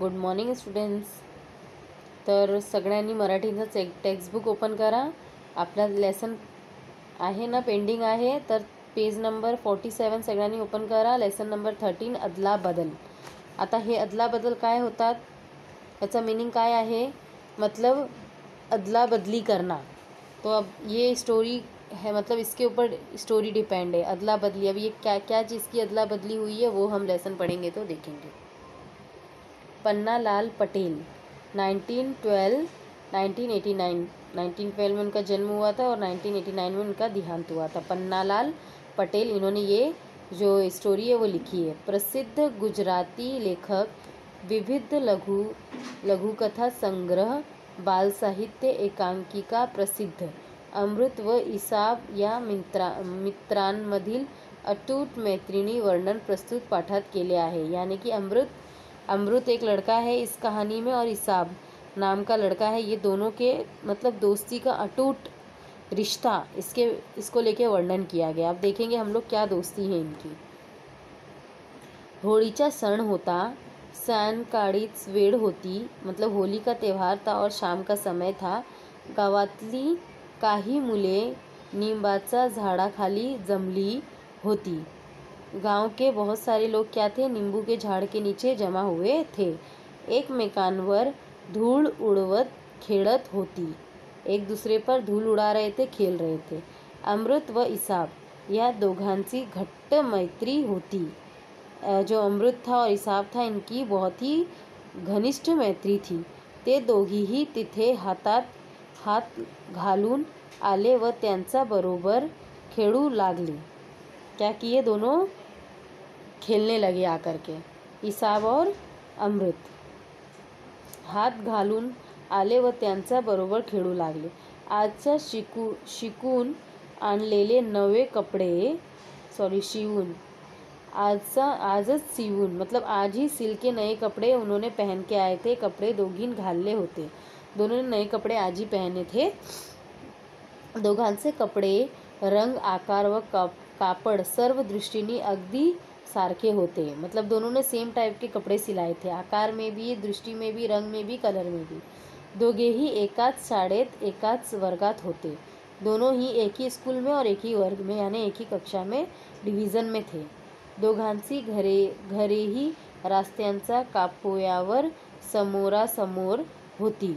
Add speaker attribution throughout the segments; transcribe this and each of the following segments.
Speaker 1: Good morning students. तर सगळ्यांनी मराठीचं टेक्स्टबुक ओपन करा. आपला लेसन आहे ना, पेंडिंग आहे. तर पेज नंबर 47 सगळ्यांनी ओपन करा. लेसन नंबर 13 अदला बदल. आता हे अदला बदल काय होतात, याचा मीनिंग काय आहे, मतलब अदला बदली करना. तो अब ये स्टोरी है, मतलब इसके ऊपर स्टोरी डिपेंड है. अदला बदली, अब ये क्या क्या चीज़ की अदला बदली हुई है वो हम लेसन पढ़ेंगे तो देखेंगे. पन्नालाल पटेल 1912 1989 1912 में उनका जन्म हुआ था और 1989 में उनका देहांत हुआ था. पन्नालाल पटेल, इन्होंने ये जो स्टोरी है वो लिखी है. प्रसिद्ध गुजराती लेखक, विविध लघुकथा संग्रह, बाल साहित्य एकांकिका, प्रसिद्ध अमृत व इसाब या मित्रांमधील अटूट मैत्रिणी वर्णन प्रस्तुत पाठात केले आहे. यानी कि अमृत एक लड़का है इस कहानी में और इसाब नाम का लड़का है. ये दोनों के मतलब दोस्ती का अटूट रिश्ता इसको लेके वर्णन किया गया. अब देखेंगे हम लोग क्या दोस्ती है इनकी. होळीचा सण होता, सायंकाळीच वेळ होती, मतलब होली का त्यौहार था और शाम का समय था. गावातली काही मुले निंबाचा झाडाखाली जमली होती. गांव के बहुत सारे लोग क्या थे, नींबू के झाड़ के नीचे जमा हुए थे. एकमेकांवर धूळ उडवत खेळत होती. एक दूसरे पर धूल उड़ा रहे थे, खेल रहे थे. अमृत व इसाब या दोघांची घट्ट मैत्री होती. जो अमृत था और इसाब था, इनकी बहुत ही घनिष्ठ मैत्री थी. ते दोघीही तिथे हातात हात घालून आले व त्यांच्या बरोबर खेळू लागले. क्या किए, दोनों खेलने लगे आकर के. इसाब और अमृत हात घालून आले व त्यांच्या बरोबर खेळू लागले. आजच्या शिकून आणलेले नवे कपडे, शिवून, आजच सिवून, मतलब आज ही सिल के नए कपड़े उन्होंने पहन के आए थे. कपड़े दोघीन घालले होते, दोनों ने नए कपड़े आज ही पहने थे. दोघांचे कपडे, रंग, आकार व कापड सर्व दृष्टीने अगदी सारखे होते. मतलब दोनों ने सेम टाइप के कपड़े सिलाए थे, आकार में भी, दृष्टि में भी, रंग में भी, कलर में भी. दोघेही एकाच शाळेत एकाच वर्गात होते. दोनों ही एक ही स्कूल में और एक ही वर्ग में, यानी एक ही कक्षा में, डिवीज़न में थे. दोघांची घरेही रस्त्यांच्या कापोयावर समोरासमोर होती.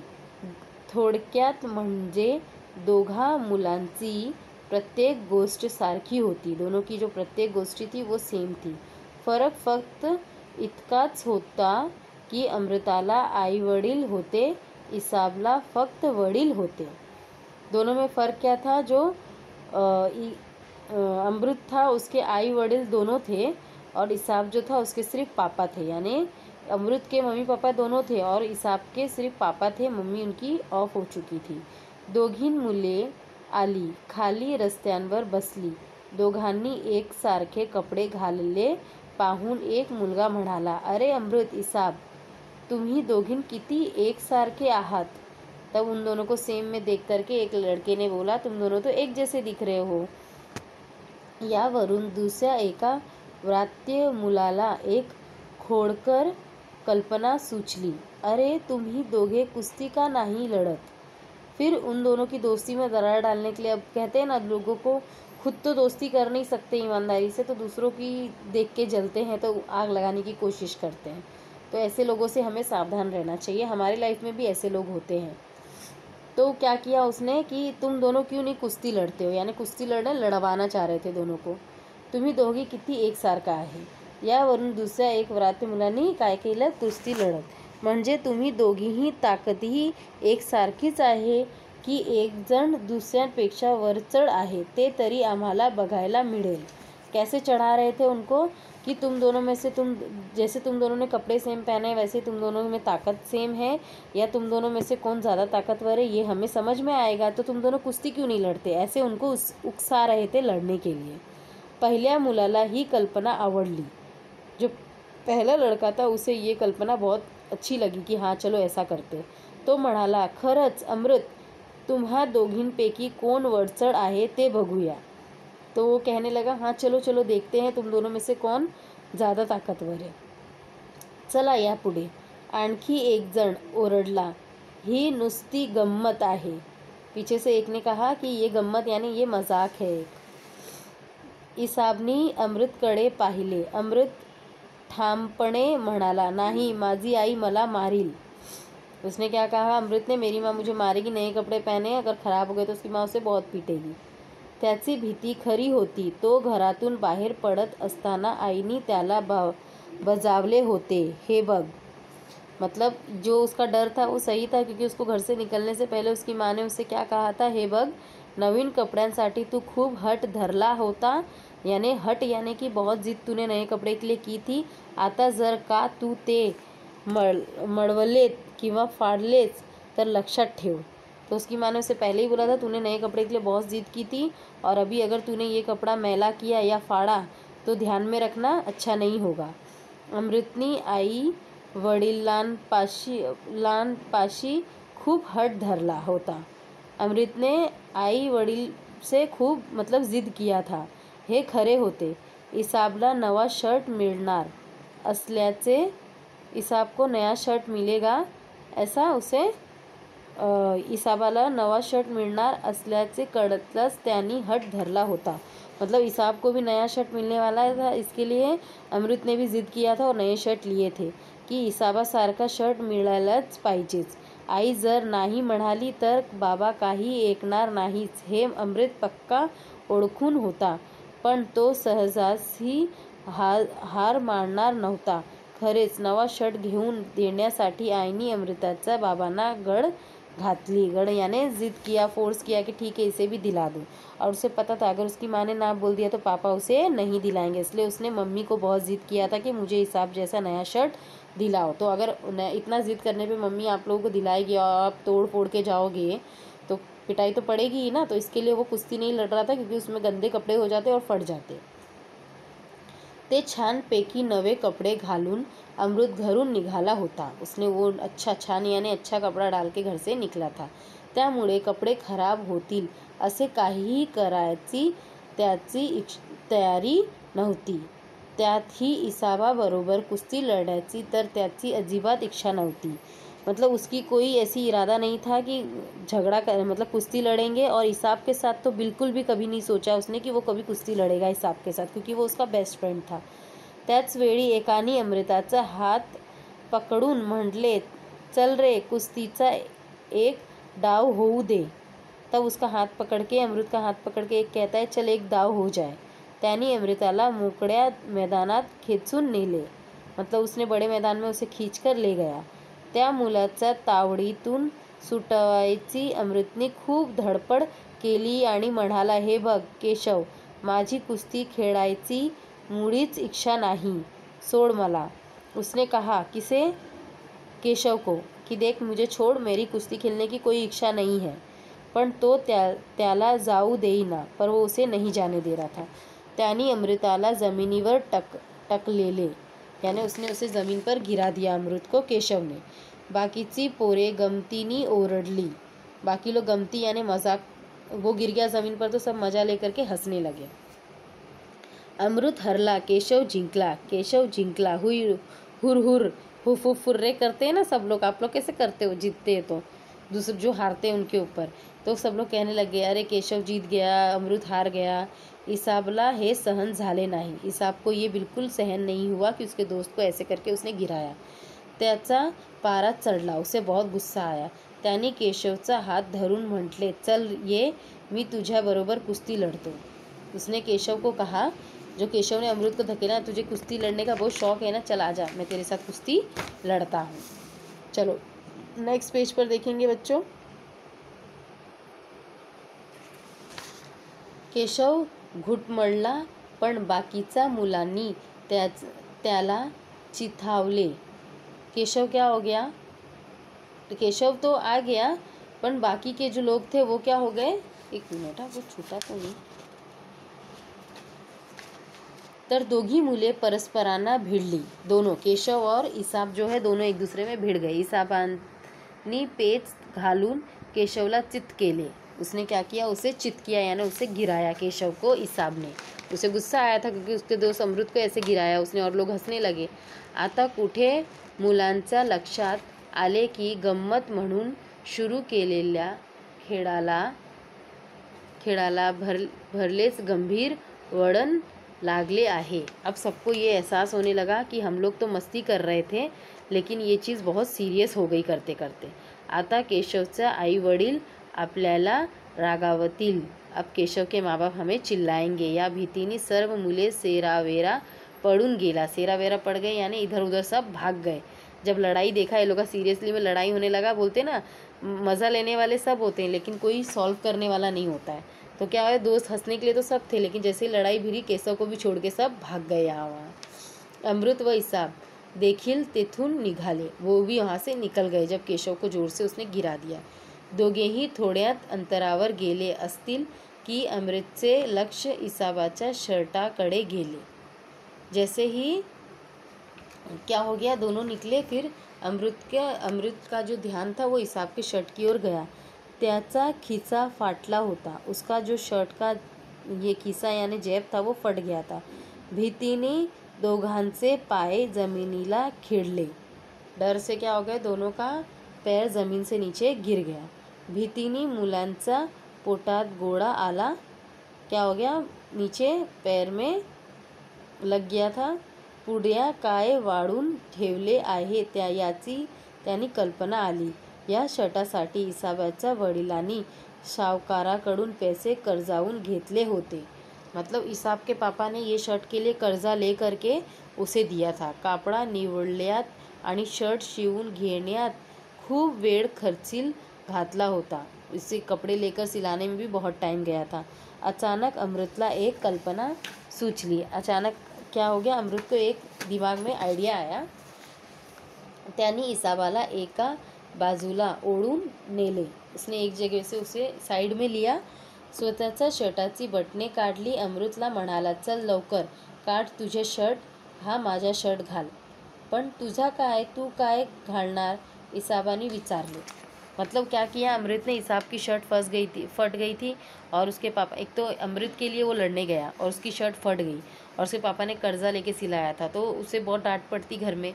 Speaker 1: थोडक्यात म्हणजे दोघा मुलांची प्रत्येक गोष्ट सारखी होती. दोनों की जो प्रत्येक गोष्टी थी वो सेम थी. फरक फक्त इतकाच होता की अमृताला आई वडील होते, इसाबला फक्त वडील होते. दोनों में फ़र्क क्या था, जो अमृत था उसके आई वडील दोनों थे और इसाब जो था उसके सिर्फ पापा थे. यानी अमृत के मम्मी पापा दोनों थे और इसाब के सिर्फ पापा थे, मम्मी उनकी ऑफ हो चुकी थी. दोघीन मुले आली, खाली रस्त्यांवर बसली. दोघांनी एकसारखे कपडे घालले पाहून एक मुलगा म्हणाला, अरे अमृत, इसाब, तुम्ही दोघीन किती एकसारखे आहात. तब उन दोनों को सेम में देख करके एक लड़के ने बोला, तुम दोनों तो एक जैसे दिख रहे हो. यावरून दुसऱ्या एका व्रात्य मुलाला एक खोडकर कल्पना सुचली, अरे तुम्ही दोघे कुस्ती का नहीं लड़त. फिर उन दोनों की दोस्ती में दरार डालने के लिए, अब कहते हैं ना, लोगों को खुद तो दोस्ती कर नहीं सकते ईमानदारी से, तो दूसरों की देख के जलते हैं तो आग लगाने की कोशिश करते हैं. तो ऐसे लोगों से हमें सावधान रहना चाहिए. हमारे लाइफ में भी ऐसे लोग होते हैं. तो क्या किया उसने कि तुम दोनों क्यों नहीं कुस्ती लड़ते हो, यानी कुस्ती लढवाना चाह रहे थे दोनों को. तुम्ही दोघी किती एकसारखा आहे. यावरून दुसऱ्या एक व्रात्य मुलांनी काय केलं, कुस्ती लढत. म्हणजे तुम्ही दोघीही ताकदही एकसारखीच आहे की एक जण दुसऱ्यांपेक्षा वरचढ आहे ते तरी आम्हाला बघायला मिळेल. कैसे चढ़ा रहे थे उनको कि तुम दोनों में से, जैसे तुम दोनों ने कपड़े सेम पहने वैसे तुम दोनों में ताकत सेम है, या तुम दोनों में से कौन ज़्यादा ताकतवर है ये हमें समझ में आएगा, तो तुम दोनों कुस्ती क्यों नहीं लड़ते. ऐसे उनको उकसा रहे थे लड़ने के लिए. पहिल्या मुलाला ही कल्पना आवडली. जो पहला लड़का था उसे ये कल्पना बहुत अच्छी लगी कि हाँ चलो ऐसा करते. तो म्हणाला, खरंच अमृत, तुम्हा दोघींपैकी कोण वरचढ आहे ते बघूया. तो वो कहने लगा, हाँ चलो चलो देखते हैं तुम दोनों में से कौन ज़्यादा ताकतवर है. चला या पुढे. आणखी एक जण ओरडला, ही नुसती गंमत आहे. पीछे से एक ने कहा कि ये गंमत यानी ये मजाक है. इसाबनी अमृतकडे पाहिले. अमृत ठामपणे म्हणाला, नाही, माझी आई मला मारील. उसने क्या कहा? अमृत ने, मेरी माँ मुझे मारेगी, नए कपडे पहने, अगर खराब हो गए तो उसकी माँ उसे बहुत पीटेगी. त्याची भीती खरी होती. तो घरातून बाहेर पडत असताना आईनी त्याला बजावले होते, हे बघ. मतलब जो उसका डर था वो सही था, क्योंकि उसको घर से निकलने से पहले उसकी माँ ने उससे क्या कहा था? हे बघ, नवीन कपड्यांसाठी तू खूप हट धरला होता. याने हट याने की बहुत जिद तूने नए कपडे के लिए की थी. आता जर का तू ते मळवलेत किंवा फाडलेच तर लक्षात ठेव. तो उसकी माँ ने उसे पहले ही बोला था, तूने नए कपड़े के लिए बहुत जिद की थी, और अभी अगर तूने ये कपड़ा मैला किया या फाड़ा तो ध्यान में रखना, अच्छा नहीं होगा. अमृतनी आई वडिलांपाशी खूप हट धरला होता. अमृत ने आई वडील से खूप मतलब जिद किया था, हे खरे होते. इसाबला नवा शर्ट मिळणार असल्याचे, इसाब को नया शर्ट मिलेगा ऐसा उसे इसाबाला नवा शर्ट मिळणार असल्याचे कळतच त्यांनी हट धरला होता. मतलब इसाब को भी नया शर्ट मिलने वाला था, इसके लिए अमृत ने भी जिद किया था और नए शर्ट लिए थे की इसाबासारखा शर्ट मिळायलाच पाहिजेच. आई जर नाही म्हणाली तर बाबा काही ऐकणार नाहीच हे अमृत पक्का ओळखून होता, पण तो सहजासही हार मानणार नव्हता. खरेच नवा शर्ट घेऊन देण्यासाठी आईनी अमृताचा बाबांना गळ घातली. गड़ यानी जिद किया, फोर्स किया कि ठीक है इसे भी दिला दो. और उसे पता था अगर उसकी माँ ने ना बोल दिया तो पापा उसे नहीं दिलाएंगे, इसलिए उसने मम्मी को बहुत जिद किया था कि मुझे इसाब जैसा नया शर्ट दिलाओ. तो अगर इतना जिद करने पे मम्मी आप लोगों को दिलाएगी और आप तोड़ फोड़ के जाओगे तो पिटाई तो पड़ेगी ही ना. तो इसके लिए वो कुश्ती नहीं लड़ रहा था, क्योंकि उसमें गंदे कपड़े हो जाते और फट जाते. ते छानपैकी नवे कपडे घालून अमृत घरून निघाला होता. उसने वो छान याने अच्छा कपडा डाल के घर से निकला था. त्यामुळे कपडे खराब होतील असे काहीही करायची त्याची तयारी नव्हती. त्यातही इसाबाबरोबर कुस्ती लढण्याची तर त्याची अजिबात इच्छा नव्हती. मतलब उसकी कोई ऐसी इरादा नहीं था कि झगड़ा कर मतलब कुश्ती लड़ेंगे. और इसाब के साथ तो बिल्कुल भी कभी नहीं सोचा उसने कि वो कभी कुश्ती लड़ेगा इसाब के साथ, क्योंकि वो उसका बेस्ट फ्रेंड था. त्याच वेळी एकाने अमृताचा हात पकडून म्हटले, चल रे, कुस्तीचा एक दाव होऊ दे. तब उसका हाथ पकड़ के अमृत का हाथ पकड़ के एक कहता है, चल एक दाव हो जाए. त्याने अमृताला मोकळ्या मैदानात खेचून नेले. मतलब उसने बड़े मैदान में उसे खींच कर ले गया. त्या मुलाचा तावडीतून सुटवायची अमृतने खूप धडपड केली आणि म्हणाला, हे बघ केशव, माझी कुस्ती खेळायची मुळीच इच्छा नाही, सोड मला. उसने कहा, किसे? केशव को, कि देख मुझे छोड़, मेरी कुस्ती खेलने की कोई इच्छा नहीं है. पण तो त्याला जाऊ देईना, पर वो उसे नहीं जाने दे रहा था. त्याने अमृताला जमिनीवर टकलेले, यानी उसने उसे ज़मीन पर गिरा दिया अमृत को केशव ने. बाकीची पोरे गमतीनी ओरडली. बाकी लोग गमती यानी मजाक, वो गिर गया ज़मीन पर तो सब मज़ा लेकर के हंसने लगे. अमृत हरला, केशव जिंकला. केशव जिंकला. हुई हुर हुर हुफ हुफ हुर्रे करते हैं ना सब लोग. आप लोग कैसे करते हो जीतते हैं तो दूसरे जो हारते हैं उनके ऊपर? तो सब लोग कहने लगे, अरे केशव जीत गया, अमृत हार गया. इसाबला हे सहन झाले नाही. इसाब को ये बिल्कुल सहन नहीं हुआ कि उसके दोस्त को ऐसे करके उसने गिराया. त्याचा पारा चढला. उसे बहुत गुस्सा आया. त्याने केशवचा हात धरून म्हटले, चल ये, मी तुझ्याबरोबर कुस्ती लढतो. उसने केशव को कहा, जो केशव ने अमृत को धकेला, तुझे कुश्ती लड़ने का बहुत शौक है ना, चल आजा, मैं तेरे साथ कुश्ती लड़ता हूँ. चलो नेक्स्ट पेज पर देखेंगे बच्चों. केशव घुटमळला, पण बाकीच्या मुलांनी त्याला चिथावले. केशव क्या हो गया? तो केशव तो आ गया, पण बाकी के जो लोग थे वो क्या हो गए? एक मिनट, वो छूटा तो नहीं. तर दोघी मुले परस्परांना भिडली. दोनों केशव और इसाब जो है दोनों एक दूसरे में भिड़ गए. इसाबांनी पेच घालून केशवला चित केले. उसने क्या किया? उसे चित किया, यानी उसे गिराया केशव को इसाब ने. उसे गुस्सा आया था क्योंकि उसके दोस्त अमृत को ऐसे गिराया उसने और लोग हसने लगे. आता कुठे मुलांच्या लक्षात आले की गंमत म्हणून सुरू केलेल्या खेळाला भरलेच गंभीर वळण लागले आहे. अब सबको ये एहसास होने लगा कि हम लोग तो मस्ती कर रहे थे लेकिन ये चीज़ बहुत सीरियस हो गई करते करते. आता केशवचा आई वडील आपल्याला रागावतील. अब केशव के माँ बाप हमें चिल्लाएंगे. या भीतीने सर्व मुले सेरावेरा पड़ून गेला. सेरावेरा पड़ गए यानी इधर उधर सब भाग गए. जब लड़ाई देखा ये लोग का सीरियसली में लड़ाई होने लगा, बोलते ना मज़ा लेने वाले सब होते हैं लेकिन कोई सॉल्व करने वाला नहीं होता है. तो क्या है, दोस्त हंसने के लिए तो सब थे लेकिन जैसे ही लड़ाई भिरी केशव को भी छोड़ के सब भाग गए यहाँ वहाँ. अमृत व इसाब देखील तेथून निघाले. वो भी वहाँ से निकल गए जब केशव को जोर से उसने गिरा दिया. दोघेही थोड्यात अंतरावर गेले असतील की अमृतचे लक्ष इसाबाच्या शर्टाकडे गेले. जैसे ही क्या हो गया, दोनों निकले, फिर अमृत का जो ध्यान था वो इसाब के शर्ट की ओर गया. त्याचा खिसा फाटला होता. उसका जो शर्ट का ये खिसा यानी जेब था वो फट गया था. भीतीने दोघांचे पाय जमिनीला खिळले. डर से क्या हो गया, दोनों का पैर ज़मीन से नीचे गिर गया. भीतीने मुलांचा पोटात गोळा आला. क्या हो गया, नीचे पैर में लग गया था. पुढ्या काय वाढून ठेवले आहे याची त्यांनी कल्पना आली. या शर्टासाठी इसाबाच्या वडिलांनी सावकाराकडून पैसे कर्जावून घेतले होते. मतलब इसाब के पापा ने ये शर्ट के लिए कर्जा ले करके उसे दिया था. कापडा निवडल्यात आणि शर्ट शिवून घेण्यात खूप वेळ खर्चिल घातला होता. इसे कपड़े लेकर सिलाने में भी बहुत टाइम गया था. अचानक अमृतला एक कल्पना सूचली. अचानक क्या हो गया, अमृत को एक दिमाग में आइडिया आया. त्यांनी इसाबाला एका बाजूला ओढून नेले. उसने एक जगह से उसे साइड में लिया. स्वतःच्या शर्टाची बटणे काढली. अमृतला म्हणाला, चल लवकर काढ तुझे शर्ट, हा माझा शर्ट घाल. पण तुझा काय, तू काय घालणार, इसाबाने विचारले. मतलब क्या किया, अमृत ने इसाब की शर्ट फट गई थी और उसके पापा, एक तो अमृत के लिए वो लड़ने गया और उसकी शर्ट फट गई और उसके पापा ने कर्जा लेके सिलाया था तो उसे बहुत डांट पड़ती घर में,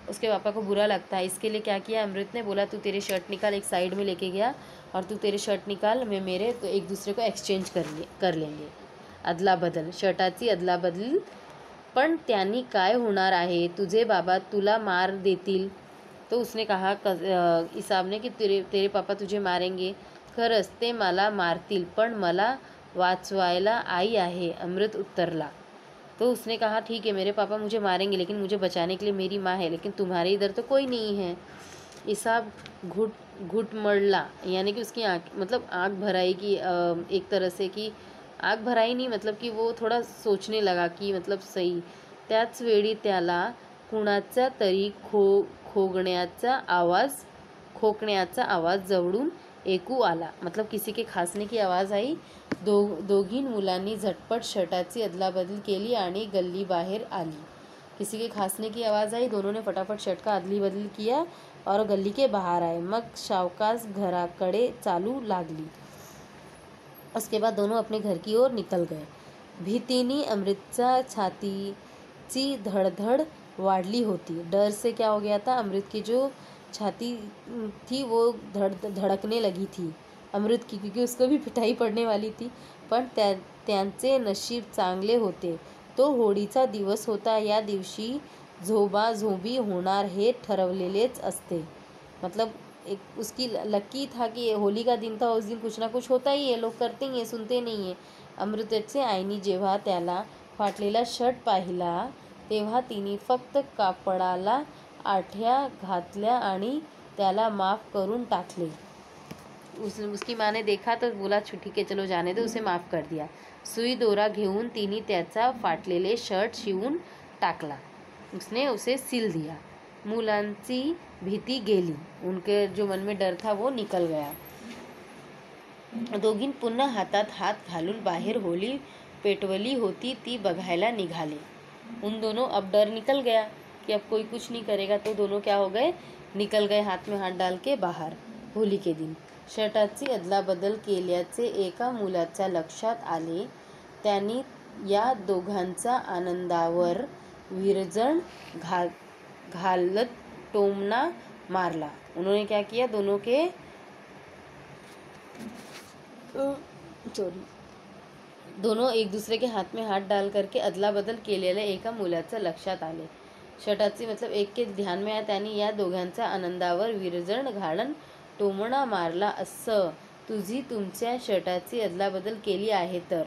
Speaker 1: उसके पापा को बुरा लगता है. इसके लिए क्या किया, अमृत ने बोला तू तेरे शर्ट निकाल. एक साइड में लेके गया और तू तेरे शर्ट निकाल, मैं मेरे, तो एक दूसरे को एक्सचेंज कर लेंगे, अदला बदल, शर्टाची अदला बदल. पण त्यांनी काय होणार आहे, तुझे बाबा तुला मार देतील. तो उसने कहा इसाब ने कि तेरे पापा तुझे मारेंगे. खरंच ते मला मारतील पण मला वाचवायला आई आहे, अमृत उत्तरला. तो उसने कहा ठीक है मेरे पापा मुझे मारेंगे लेकिन मुझे बचाने के लिए मेरी माँ है, लेकिन तुम्हारे इधर तो कोई नहीं है. इसाब घुट मड़ला यानी कि उसकी आँख, मतलब आँख भराई की, एक तरह से कि आँख भराई नहीं, मतलब कि वो थोड़ा सोचने लगा कि मतलब सही. त्याच वेळी त्याला कुणाचा तरी खोकण्याचा आवाज जवळून ऐकू आला. मतलब किसी के खांसने की आवाज़ आई. दोघी मुलांनी झटपट शर्टाची अदलाबदल केली आणि गल्ली बाहेर आली. किसी के खांसने की आवाज़ आई, दोनों ने फटाफट शर्ट का अदली बदल किया और गली के बाहर आए. मग सावकाश घराकडे चालू लागली. उसके बाद दोनों अपने घर की ओर निकल गए. भीतीने अमृतच्या छातीची धड़धड़ वाढली होती. डर से क्या हो गया था, अमृत की जो छाती थी वो धड़कने लगी थी अमृत की, क्योंकि उसको भी पिटाई पड़ने वाली थी. पण त्यांचे नशीब चांगले होते. तो होळीचा दिवस होता. या दिवशी झोबाझोंबी होणार हे ठरवलेलेच असते. मतलब एक उसकी लकी था कि होली का दिन था, उस दिन कुछ ना कुछ होता ही है, लोग करते ही हैं, सुनते नहीं हैं. अमृतचे आईने जेव्हा त्याला फाटलेला शर्ट पाहिला तेव्हा तिने फक्त कापडाला आठ्या घातल्या आणि त्याला माफ करून टाकले. उसकी माँ ने देखा तो बोला ठीक है चलो जाने दो, उसे माफ़ कर दिया. सुई दोरा घेऊन तिने त्याचा फाटलेले शर्ट शिवून टाकला. उसने उसे सिल दिया. मुलांची भीती गेली. उनके जो मन में डर था वो निकल गया. दोघीं पुन्हा हातात हात घालून बाहेर होली पेटवली होती ती बघायला निघाले. उन दोनों, अब डर निकल गया कि अब कोई कुछ नहीं करेगा, तो दोनों क्या हो गए, निकल गए हाथ में हाथ डाल के बाहर. होली के दिन शर्टाची अदलाबदल केल्याचे एका मुलाच्या लक्षात आले. त्यांनी या दोघांचा आनंदावर विरजण घालत टोमणा मारला। उन्होंने क्या किया, दोनों एक दूसरे के हाथ में हात डाल करके अदला बदल केलेल्या एका मुलाचं लक्षात आले। षटाची मतलब एक के ध्यान में आया, त्यांनी या दोघांच्या आनंदावर विरजण घालून टोमणा मारला। असं तुझी तुमच्या षटाची अदलाबदल केली आहे तर,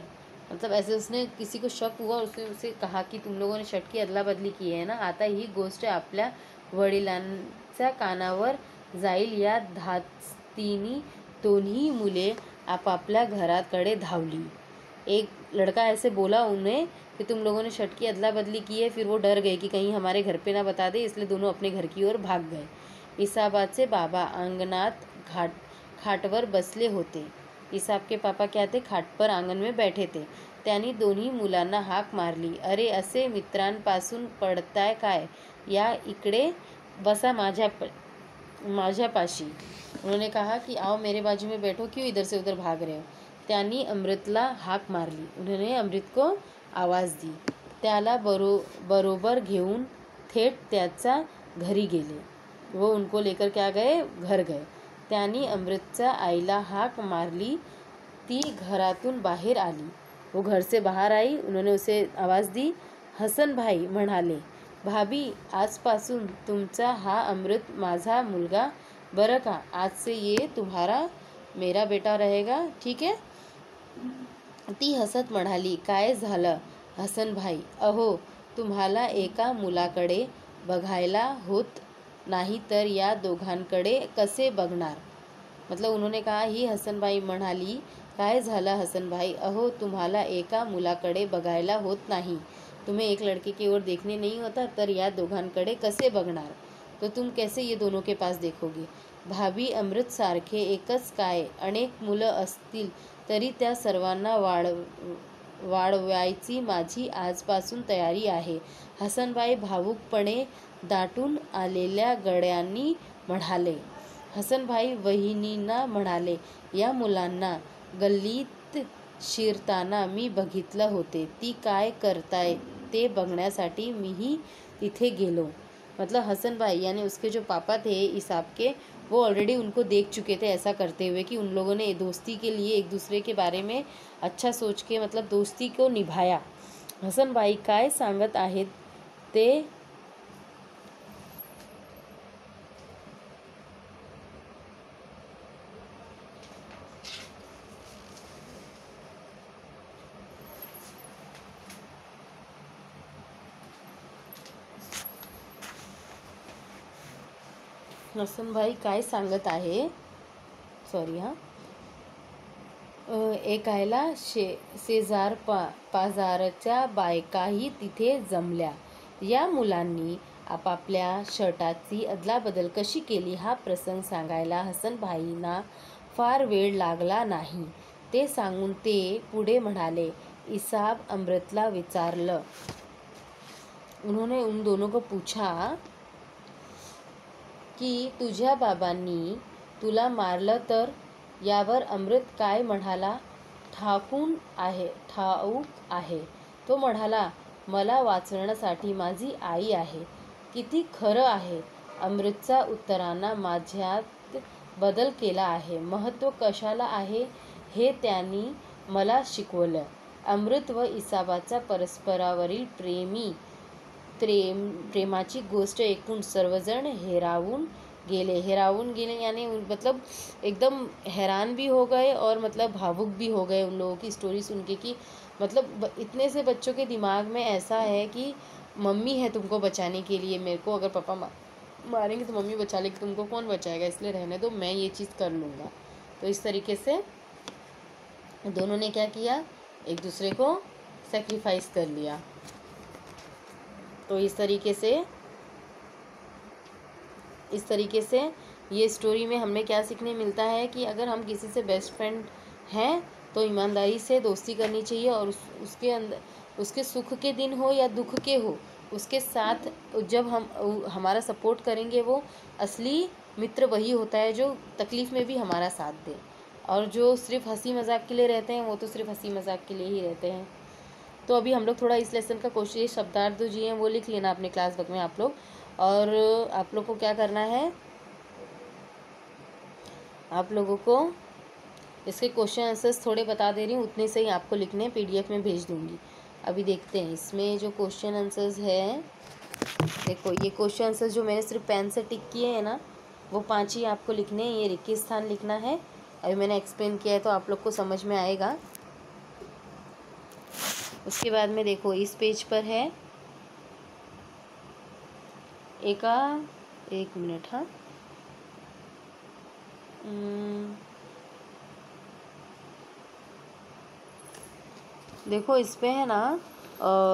Speaker 1: मतलब ऐसे उसने किसी को शक हुआ, उसने उसे कहा कि तुम लोगों ने शट की अदला बदली की है ना, आता ही गोष्ट आपल्या वडिलांच्या कानावर जाईल। या धास्तीने दोन्ही मुले आपापल्या घराकडे धावली। एक लड़का ऐसे बोला उन्हें कि तुम लोगों ने शट की अदला बदली की है, फिर वो डर गए कि कहीं हमारे घर पे ना बता दे, इसलिए दोनों अपने घर की ओर भाग गए। इसाबाचे बाबा अंगणात खाटवर बसले होते। इसाब के पापा क्या थे, खाट पर आंगण में बैठे थे। त्यांनी दोन्ही मुलांना हाक मारली, अरे असे मित्रांपासून पडताय काय, या इकडे बसा माझ्यापाशी। उन्होंने कहा कि आओ मेरे बाजू में बैठो, क्यों इधर से उधर भाग रहे हो। त्यांनी अमृतला हाक मारली, उन्होंने अमृत को आवाज दी। त्याला बरोबर घेऊन थेट त्याच्या घरी गेले। वो उनको लेकर क्या गए, घर गए। त्यांनी अमृतच्या आईला हाक मारली, ती घरातून बाहेर आली। वो घर से बाहर आई, उन्होंने उसे आवाज़ दी। हसन भाई म्हणाले, भाभी आजपासून तुमचा हा अमृत माझा मुलगा बरं का, आज से ये तुम्हारा मेरा बेटा रहेगा, ठीक है। ती हसत म्हणाली, काय झालं हसन भाई, अहो तुम्हाला एका मुलाकडे बघायला होत नाही तर या दोघांकडे कसे बघणार। मतलब उन्होंने कहा, ही हसन भाई म्हणाली, काय झालं हसन भाई, अहो तुम्हाला एका मुलाकडे बघायला होत नाही, तुम्हें एक लड़के की ओर देखने नहीं होता, तर या दोघांकडे कसे बघणार, तो तुम कैसे ये दोनों के पास देखोगे। भाभी अमृत सारखे एकच काय अनेक मुलं असतील तरी त्या सर्वांना वाढवायची माझी आजपासून तयारी आहे। हसनभाई भावुकपणे दाटून आलेल्या गळ्यांनी म्हणाले। हसनभाई वहिनींना म्हणाले, या मुलांना गल्लीत शिरताना मी बघितलं होते, ती काय करताय ते बघण्यासाठी मीही तिथे गेलो। मतलब हसन भाई यानी उसके जो पापा थे इसाब के, वो ऑलरेडी उनको देख चुके थे ऐसा करते हुए कि उन लोगों ने दोस्ती के लिए एक दूसरे के बारे में अच्छा सोच के मतलब दोस्ती को निभाया। हसन भाई काय सांगत आहेत ते हसन भाई काय सांगत आहे, सॉरी हां, ऐकायला शेजार पाजारच्या बायकाही तिथे जमल्या। या मुलांनी आपापल्या शर्टाची अदलाबदल कशी केली हा प्रसंग सांगायला हसन भाईंना फार वेळ लागला नाही। ते सांगून ते पुढे म्हणाले, इसाब अमृतला विचारलं, उन्होंने उन दोनों को पूछा की तुझ्या बाबांनी तुला मारलं तर, यावर अमृत काय म्हणाला, ठाऊक आहे। तो म्हणाला, मला वाचवण्यासाठी माझी आई आहे। किती खरं आहे। अमृतच्या उत्तरांना माझ्यात बदल केला आहे। महत्त्व कशाला आहे हे त्यांनी मला शिकवलं। अमृत व इसाबाच्या परस्परावरील प्रेमाची गोष्ट ऐकून सर्वजण हेरावून गेले यानी मतलब एकदम हैरान भी हो गए और मतलब भावुक भी हो गए उन लोगों की स्टोरी सुन के कि मतलब इतने से बच्चों के दिमाग में ऐसा है कि मम्मी है तुमको बचाने के लिए, मेरे को अगर पापा मारेंगे तो मम्मी बचा लेगी, तुमको कौन बचाएगा, इसलिए रहने दो, मैं ये चीज़ कर लूँगा। तो इस तरीके से दोनों ने क्या किया, एक दूसरे को सेक्रीफाइस कर लिया। तो इस तरीके से ये स्टोरी में हमें क्या सीखने मिलता है कि अगर हम किसी से बेस्ट फ्रेंड हैं तो ईमानदारी से दोस्ती करनी चाहिए और उसके अंदर उसके सुख के दिन हो या दुख के हो, उसके साथ जब हम हमारा सपोर्ट करेंगे, वो असली मित्र वही होता है जो तकलीफ़ में भी हमारा साथ दे, और जो सिर्फ हंसी मजाक के लिए रहते हैं वो तो सिर्फ हंसी मजाक के लिए ही रहते हैं। तो अभी हम लोग थोड़ा इस लेसन का क्वेश्चन शब्दार्थ जो जी हैं वो लिख लेना अपने क्लास बुक में आप लोग। और आप लोग को क्या करना है, आप लोगों को इसके क्वेश्चन आंसर्स थोड़े बता दे रही हूँ, उतने से ही आपको लिखने पीडीएफ में भेज दूँगी। अभी देखते हैं इसमें जो क्वेश्चन आंसर्स है। देखो ये क्वेश्चन आंसर्स जो मैंने सिर्फ पेन से टिक किए हैं ना, वो 5 ही आपको लिखने हैं। ये रिक्की स्थान लिखना है। अभी मैंने एक्सप्लेन किया है तो आप लोग को समझ में आएगा। उसके बाद में देखो इस पेज पर है एक मिनट, हाँ देखो इस पे है ना,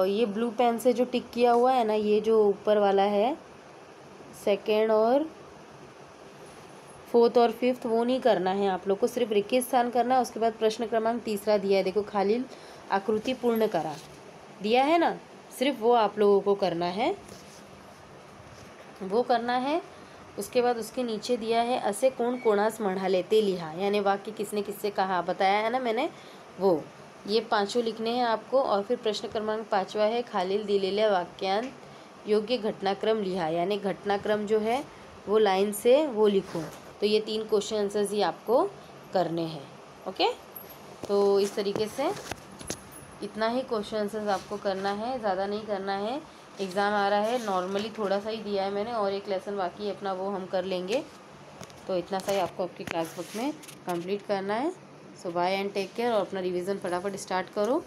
Speaker 1: ये ब्लू पेन से जो टिक किया हुआ है ना, ये जो ऊपर वाला है सेकेंड और फोर्थ और फिफ्थ, वो नहीं करना है आप लोग को, सिर्फ रिक्त स्थान करना है। उसके बाद प्रश्न क्रमांक 3 दिया है, देखो खाली आकृति पूर्ण करा दिया है ना, सिर्फ वो आप लोगों को करना है, वो करना है। उसके बाद उसके नीचे दिया है असे कोण कोणास म्हणाले ते लिहा, यानी वाक्य किसने किससे कहा बताया है ना मैंने, वो ये 5 लिखने हैं आपको। और फिर प्रश्न क्रमांक 5 है खालील दिलेल्या वाक्यांत योग्य घटनाक्रम लिहा, यानी घटनाक्रम जो है वो लाइन से वो लिखो। तो ये 3 क्वेश्चन आंसर्स ही आपको करने हैं। ओके, तो इस तरीके से इतना ही क्वेश्चन आंसर्स आपको करना है, ज़्यादा नहीं करना है। एग्ज़ाम आ रहा है, नॉर्मली थोड़ा सा ही दिया है मैंने, और एक लेसन बाकी है अपना, वो हम कर लेंगे। तो इतना सा ही आपको आपकी क्लास बुक में कंप्लीट करना है। So bye and take care, और अपना रिवीजन फटाफट स्टार्ट करो।